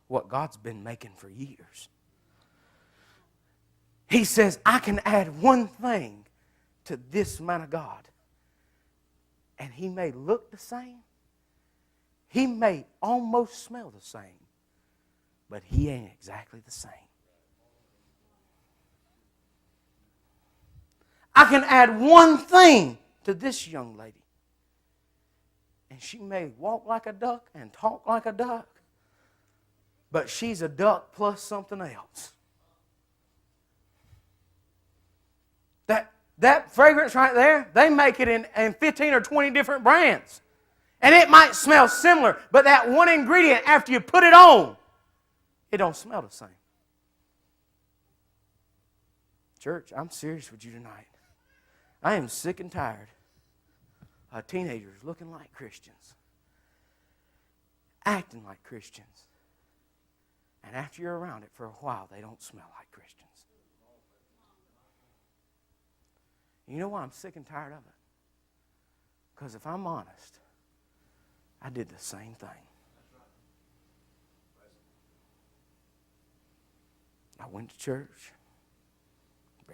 what God's been making for years. He says, I can add one thing to this man of God. And he may look the same. He may almost smell the same. But he ain't exactly the same. I can add one thing to this young lady. And she may walk like a duck and talk like a duck. But she's a duck plus something else. That fragrance right there, they make it in 15 or 20 different brands. And it might smell similar, but that one ingredient, after you put it on, it don't smell the same. Church, I'm serious with you tonight. I am sick and tired of teenagers looking like Christians, acting like Christians, and after you're around it for a while, they don't smell like Christians. You know why I'm sick and tired of it? Because if I'm honest, I did the same thing. I went to church,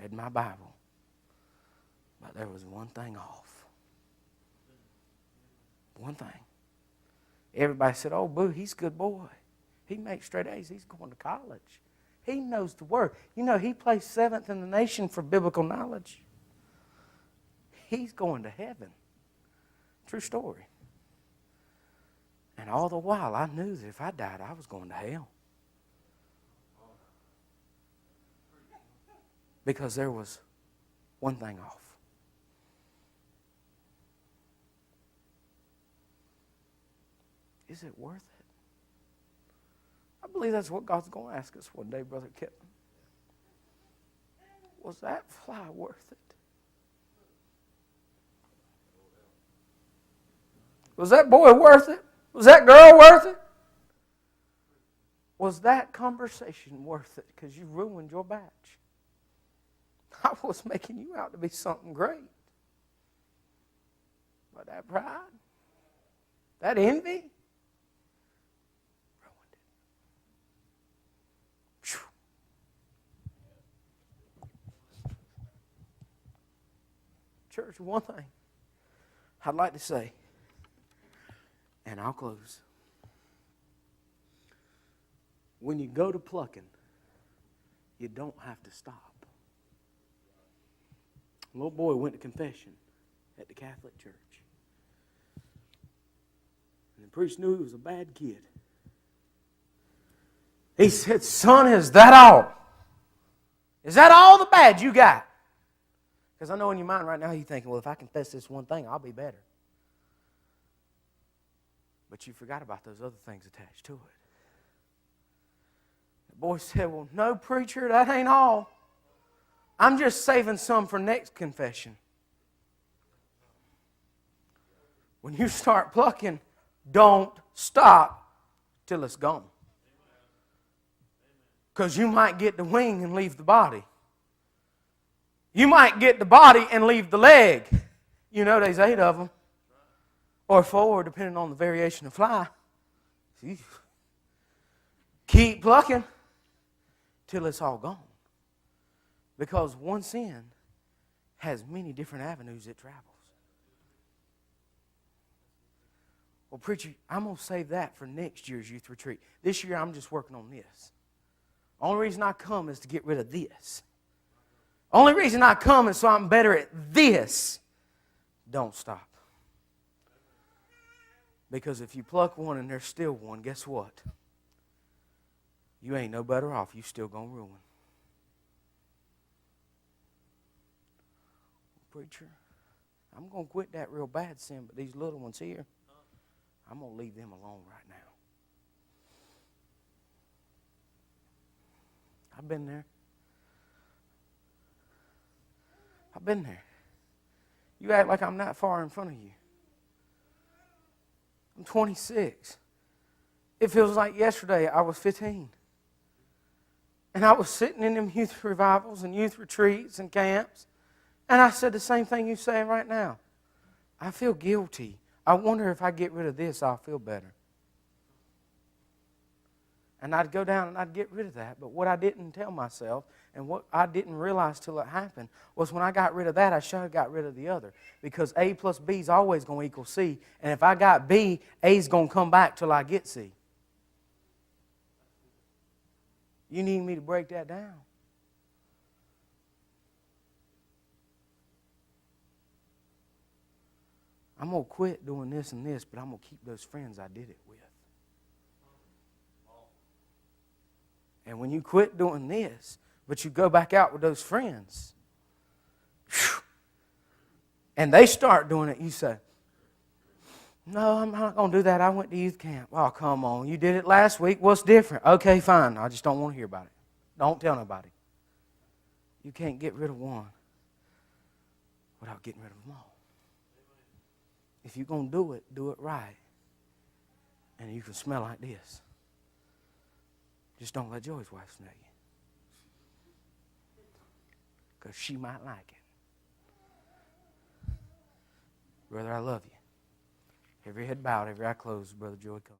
read my Bible, but there was one thing off. One thing. Everybody said, oh, boo, he's a good boy. He makes straight A's. He's going to college. He knows the Word. You know, he placed 7th in the nation for biblical knowledge. He's going to heaven. True story. And all the while, I knew that if I died, I was going to hell. Because there was one thing off. Is it worth it? I believe that's what God's going to ask us one day, Brother Kitten. Was that fly worth it? Was that boy worth it? Was that girl worth it? Was that conversation worth it? Because you ruined your batch. I was making you out to be something great. But that pride, that envy, ruined it. Whew. Church, one thing I'd like to say, and I'll close. When you go to plucking, you don't have to stop. A little boy went to confession at the Catholic Church. And the priest knew he was a bad kid. He said, son, is that all? Is that all the bad you got? Because I know in your mind right now you're thinking, well, if I confess this one thing, I'll be better. But you forgot about those other things attached to it. The boy said, well, no, preacher, that ain't all. I'm just saving some for next confession. When you start plucking, don't stop till it's gone. Because you might get the wing and leave the body. You might get the body and leave the leg. You know there's 8 of them. Or 4, depending on the variation of fly. Keep plucking till it's all gone. Because one sin has many different avenues it travels. Well, preacher, I'm going to save that for next year's youth retreat. This year I'm just working on this. Only reason I come is to get rid of this. Only reason I come is so I'm better at this. Don't stop. Because if you pluck one and there's still one, guess what? You ain't no better off. You still going to ruin. Preacher, I'm going to quit that real bad sin, but these little ones here, I'm going to leave them alone right now. I've been there. I've been there. You act like I'm not far in front of you. I'm 26. It feels like yesterday I was 15. And I was sitting in them youth revivals and youth retreats and camps. And I said the same thing you're saying right now. I feel guilty. I wonder if I get rid of this, I'll feel better. And I'd go down and I'd get rid of that. But what I didn't tell myself and what I didn't realize till it happened was when I got rid of that, I should have got rid of the other. Because A plus B is always going to equal C. And if I got B, A's going to come back till I get C. You need me to break that down? I'm going to quit doing this and this, but I'm going to keep those friends I did it with. And when you quit doing this, but you go back out with those friends, and they start doing it, you say, no, I'm not going to do that. I went to youth camp. Oh, come on. You did it last week. What's different? Okay, fine. I just don't want to hear about it. Don't tell nobody. You can't get rid of one without getting rid of them all. If you're going to do it right. And you can smell like this. Just don't let Joey's wife smell you. Because she might like it. Brother, I love you. Every head bowed, every eye closed, Brother Joey, come.